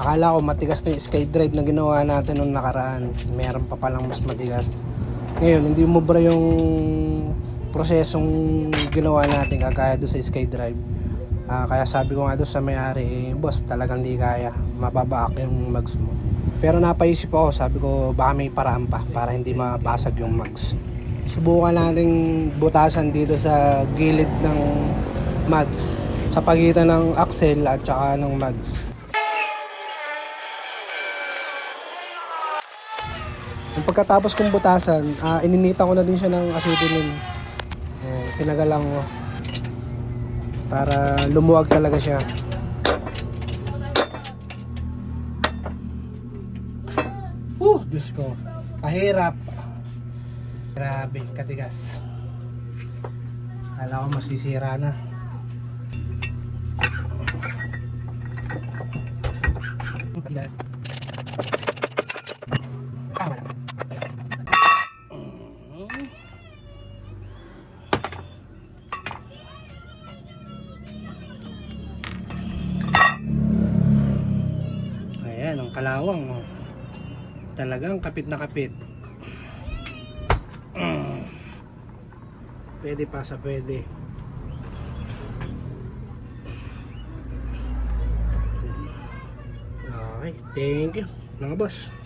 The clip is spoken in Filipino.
Akala ko matigas na yung skate drive na ginawa natin nung nakaraan. Meron pa palang mas matigas. Ngayon, hindi umubra yung prosesong ginawa natin kagaya doon sa skate drive. Kaya sabi ko nga doon sa may-ari, boss, talagang di kaya. Mababaak yung mags mo. Pero napaisip ako, sabi ko baka may paraan pa para hindi mabasag yung mags. Subukan nating butasan dito sa gilid ng mags, sa pagitan ng axle at saka ng mags. Yung pagkatapos kong butasan, ininitan ko na din siya ng acetylene. Pinagalang ko para lumuwag talaga siya. Diyos ko, pahirap. Grabe, katigas. Kala ko masisira na. Katigas. Ayan, ang kalawang. Oh. Talagang kapit na kapit. Pwede pa sa pwede. Okay, thank you mga boss.